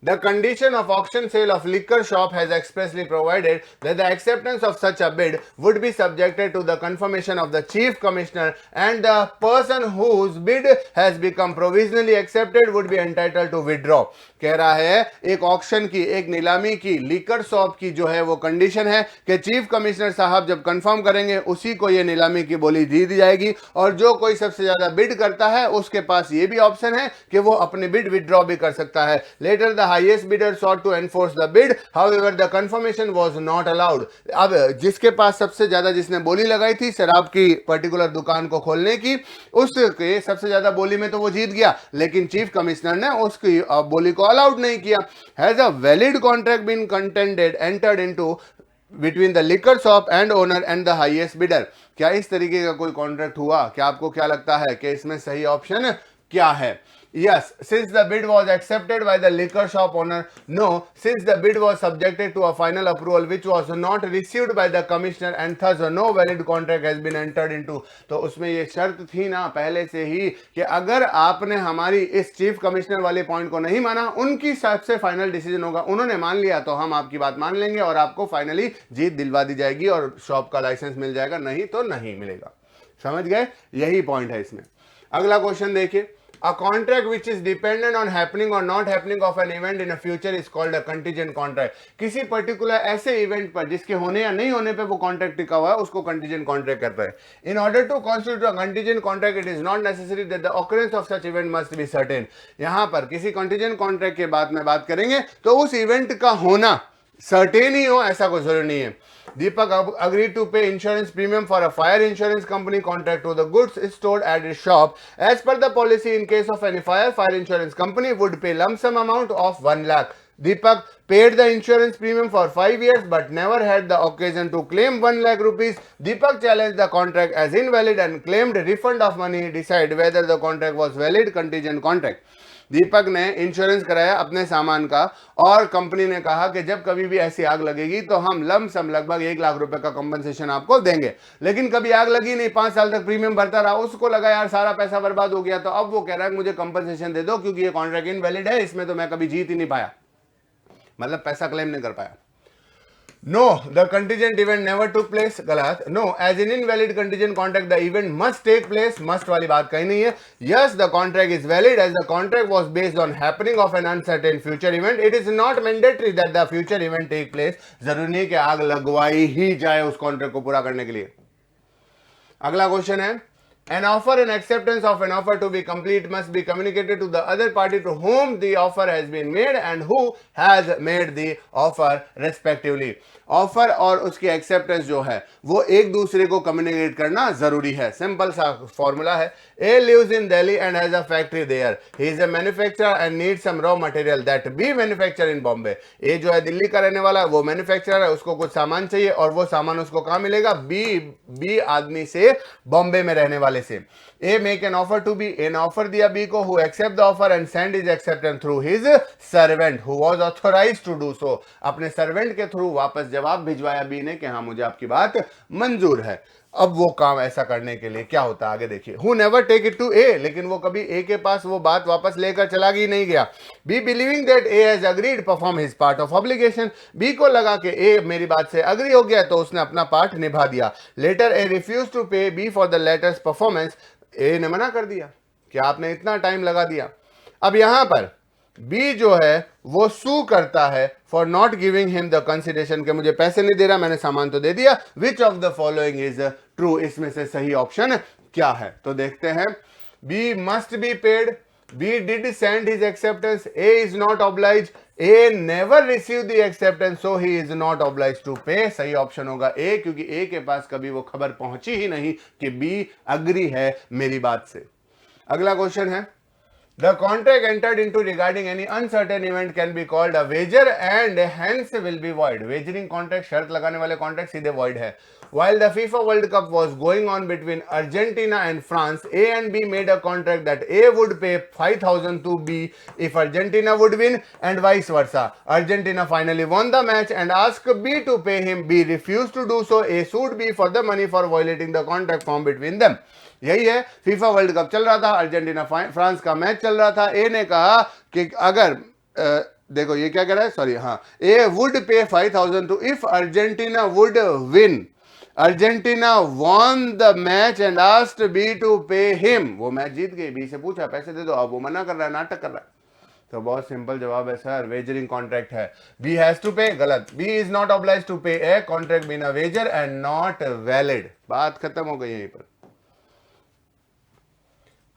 The condition of auction sale of liquor shop has expressly provided that the acceptance of such a bid would be subjected to the confirmation of the chief commissioner, and the person whose bid has become provisionally accepted would be entitled to withdraw. कह रहा है एक auction की, एक नीलामी की, liquor shop की जो है वो कंडीशन है कि चीफ कमिश्नर साहब जब कंफर्म करेंगे उसी को ये नीलामी की बोली दी जाएगी और जो कोई सबसे ज्यादा बिड करता है उसके पास ये भी ऑप्शन है कि वो अपनी बिड विड्रॉ भी कर सकता है। Later the highest bidder sought to enforce the bid, however the confirmation was not allowed. अब जिसके पास सबसे ज्यादा, जिसने बोली लगाई थी शराब की पर्टिकुलर दुकान को खोलने की, उसके सबसे ज्यादा बोली में तो वो जीत गया, लेकिन चीफ कमिश्नर ने उसकी बोली को अलाउड नहीं किया। Has a valid contract been contended entered into between the liquor shop and owner and the highest bidder? क्या इस तरीके का कोई कॉन्ट्रैक्ट हुआ? क्या आपको क्या लगता है कि इसमें सही ऑप्शन क्या है? Yes, since the bid was accepted by the liquor shop owner. No, since the bid was subjected to a final approval which was not received by the commissioner and thus no valid contract has been entered into. तो उसमें ये शर्त थी ना पहले से ही कि अगर आपने हमारी इस चीफ कमिश्नर वाले पॉइंट को नहीं माना, उनकी सबसे फाइनल डिसीजन होगा, उन्होंने मान लिया तो हम आपकी बात मान लेंगे और आपको फाइनली जीत दिलवा दी जाएगी और शॉप का लाइसेंस मिल जाएगा, नहीं तो नहीं मिलेगा। समझ गए? यही पॉइंट है इसमें। अगला क्वेश्चन देखिए। A contract which is dependent on happening or not happening of an event in a future is called a contingent contract. किसी पर्टिकुलर ऐसे इवेंट पर जिसके होने या नहीं होने पे वो कॉन्ट्रैक्ट टिका हुआ है उसको कंटीजेंट कॉन्ट्रैक्ट कहते हैं। In order to constitute a contingent contract, it is not necessary that the occurrence of such event must be certain. यहाँ पर किसी कंटीजेंट कॉन्ट्रैक्ट के बाद में बात करेंगे तो उस इवेंट का होना सर्टेन ही हो ऐसा कोई जरूरी नहीं है। Deepak agreed to pay insurance premium for a fire insurance company contract to the goods stored at his shop. As per the policy, in case of any fire, fire insurance company would pay lump sum amount of 1 lakh. Deepak paid the insurance premium for 5 years but never had the occasion to claim 1 lakh rupees. Deepak challenged the contract as invalid and claimed refund of money. Decide whether the contract was valid contingent contract. दीपक ने insurance कराया अपने सामान का और company ने कहा कि जब कभी भी ऐसी आग लगेगी तो हम लमसम लगभग 1 लाख रुपए का कंपनसेशन आपको देंगे। लेकिन कभी आग लगी नहीं, 5 साल तक प्रीमियम भरता रहा, उसको लगा यार सारा पैसा बर्बाद हो गया, तो अब वो कह रहा है मुझे कंपनसेशन दे दो क्योंकि ये कॉन्ट्रैक्ट इनवैलिड है, इसमें तो मैं कभी जीत ही नहीं पाया, मतलब पैसा क्लेम नहीं कर पाया। No, the contingent event never took place. गलत। No, as in invalid contingent contract, the event must take place. Must वाली बात कहीं नहीं है। Yes, the contract is valid as the contract was based on happening of an uncertain future event. It is not mandatory that the future event take place. जरूरी नहीं कि आग लगवाई ही जाए उस कॉन्ट्रैक्ट को पूरा करने के लिए। अगला क्वेश्चन है An offer and acceptance of an offer to be complete must be communicated to the other party to whom the offer has been made and who has made the offer respectively. Offer और उसकी acceptance जो है वो एक दूसरे को communicate करना जरूरी है. सिंपल सा फॉर्मूला है. A lives in Delhi and has a factory there. He is a manufacturer and needs some raw material that B manufacture in Bombay. A जो है दिल्ली का रहने वाला है, वो मैन्युफैक्चरर है, उसको कुछ सामान चाहिए और वो सामान उसको कहां मिलेगा? बी आदमी से, बॉम्बे में रहने वाले से. A make an offer to B. A ने ऑफर दिया B को, who accept the offer and send his acceptance through his servant who was authorized to do so. अपने सर्वेंट के थ्रू वापस जवाब भिजवाया B ने कि हाँ मुझे आपकी बात मंजूर है. अब वो काम ऐसा करने के लिए क्या होता है आगे देखिए. Who never take it to A, लेकिन वो कभी A के पास वो बात वापस लेकर चला ही नहीं गया. B believing that A has agreed perform his part of obligation. B को लगा कि A मेरी बात से अग्री हो गया तो उसने अपना पार्ट निभा दिया. Later A refused to pay B for the latter's performance. A ने मना कर दिया कि आपने इतना टाइम लगा दिया. अब यहां पर बी जो है वो सू करता है for not giving him the consideration के मुझे पैसे नहीं दे रहा, मैंने सामान तो दे दिया. Which of the following is true, इसमें से सही ऑप्शन क्या है? तो देखते हैं. B must be paid, B did send his acceptance, A is not oblige, A never receive the acceptance so he is not oblige to pay. सही option होगा ए, क्योंकि ए के पास कभी वो खबर पहुंची ही नहीं कि बी अग्री है मेरी बात से. अगला क्वेश्चन है. The contract entered into regarding any uncertain event can be called a wager and hence will be void. Wagering contract, शर्त लगाने वाले contract सीधे void है. While the FIFA World Cup was going on between Argentina and France, A and B made a contract that A would pay 5,000 to B if Argentina would win and vice versa. Argentina finally won the match and asked B to pay him. B refused to do so. A sued B for the money for violating the contract formed between them. यही है. FIFA world cup चल रहा था, Argentina France का match चल रहा था. ए ने कहा कि अगर देखो ये क्या कह रहा है, सॉरी, हाँ, ए would pay 5,000 to if Argentina would win. Argentina won the match and asked B to pay him. वो मैच जीत गई, बी से पूछा पैसे दे दो, अब वो मना कर रहा है, नाटक कर रहा है. तो बहुत सिंपल जवाब है सर, वेजरिंग कॉन्ट्रैक्ट है. बी हैज टू पे, गलत. B is not oblige to pay a contract been a wager and not valid. बात खत्म हो गई यहीं पर.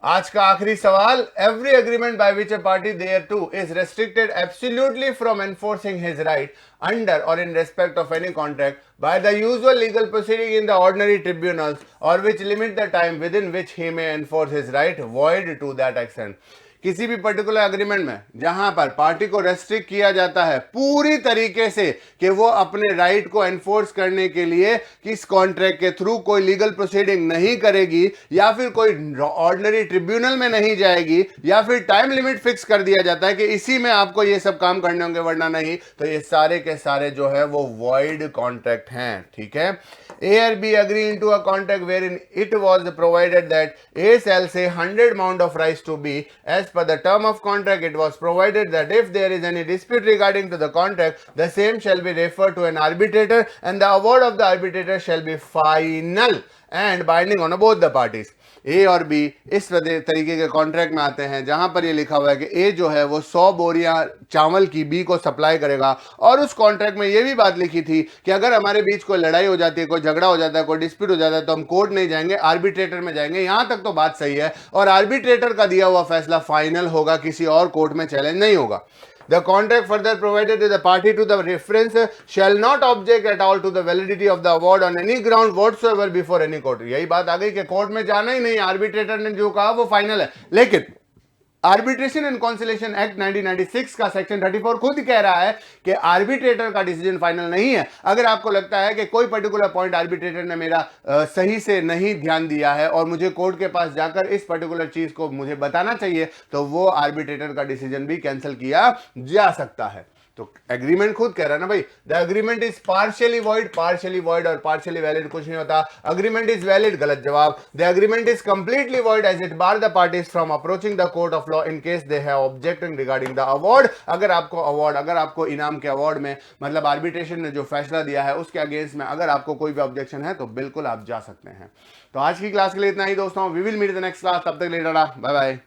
आज का आखिरी सवाल. Every agreement by which a party thereto is restricted absolutely from enforcing his right under or in respect of any contract by the usual legal proceeding in the ordinary tribunals or which limit the time within which he may enforce his right void to that extent. किसी भी particular agreement में जहां पर party को restrict किया जाता है पूरी तरीके से कि वो अपने राइट को एनफोर्स करने के लिए किस कॉन्ट्रैक्ट के थ्रू कोई लीगल प्रोसीडिंग नहीं करेगी या फिर कोई ऑर्डिनरी ट्रिब्यूनल में नहीं जाएगी या फिर टाइम लिमिट फिक्स कर दिया जाता है कि इसी में आपको ये सब काम करने होंगे वरना नहीं, तो ये सारे के सारे जो है वो वॉइड कॉन्ट्रैक्ट हैं. ठीक है. A or B agree into a contract wherein it was provided that A shall say 100 pound of rice to B. As per the term of contract, it was provided that if there is any dispute regarding to the contract, the same shall be referred to an arbitrator and the award of the arbitrator shall be final and binding on both the parties. ए और B इस तरीके के contract में आते हैं जहां पर ये लिखा हुआ है कि ए जो है वो 100 बोरियां चावल की बी को सप्लाई करेगा और उस कॉन्ट्रैक्ट में ये भी बात लिखी थी कि अगर हमारे बीच कोई लड़ाई हो जाती है, कोई झगड़ा हो जाता है, कोई डिस्प्यूट हो जाता है तो हम कोर्ट नहीं जाएंगे, आर्बिट्रेटर में जाएंगे. यहां तक तो बात सही है और आर्बिट्रेटर का दिया हुआ फैसला फाइनल होगा, किसी और कोर्ट में चैलेंज नहीं होगा. The contract further provided that the party to the reference shall not object at all to the validity of the award on any ground whatsoever before any court. यही बात आ गई कि कोर्ट में जाना ही नहीं, आर्बिट्रेटर ने जो कहा वो फाइनल है. लेकिन आर्बिट्रेशन एंड कॉन्सिलेशन एक्ट 1996 का सेक्शन 34 खुद कह रहा है कि आर्बिट्रेटर का डिसीजन फाइनल नहीं है. अगर आपको लगता है कि कोई पर्टिकुलर पॉइंट आर्बिट्रेटर ने मेरा सही से नहीं ध्यान दिया है और मुझे कोर्ट के पास जाकर इस पर्टिकुलर चीज को मुझे बताना चाहिए, तो वो आर्बिट्रेटर का डिसीजन भी कैंसिल किया जा सकता है. तो एग्रीमेंट खुद कह रहा है ना भाई, the agreement is partially void और पार्शियली वैलिड कुछ नहीं होता. अग्रीमेंट इज वैलिड, गलत जवाब. The agreement is completely void as it bar the parties from approaching the court of law in case they have objecting regarding the award. अगर आपको इनाम के अवार्ड में मतलब आर्बिट्रेशन ने जो फैसला दिया है उसके अगेंस्ट में अगर आपको कोई भी ऑब्जेक्शन है तो बिल्कुल आप जा सकते हैं. तो आज की क्लास के लिए इतना ही दोस्तों. We will meet the next class. तब तक ले टाटा, बाय बाय.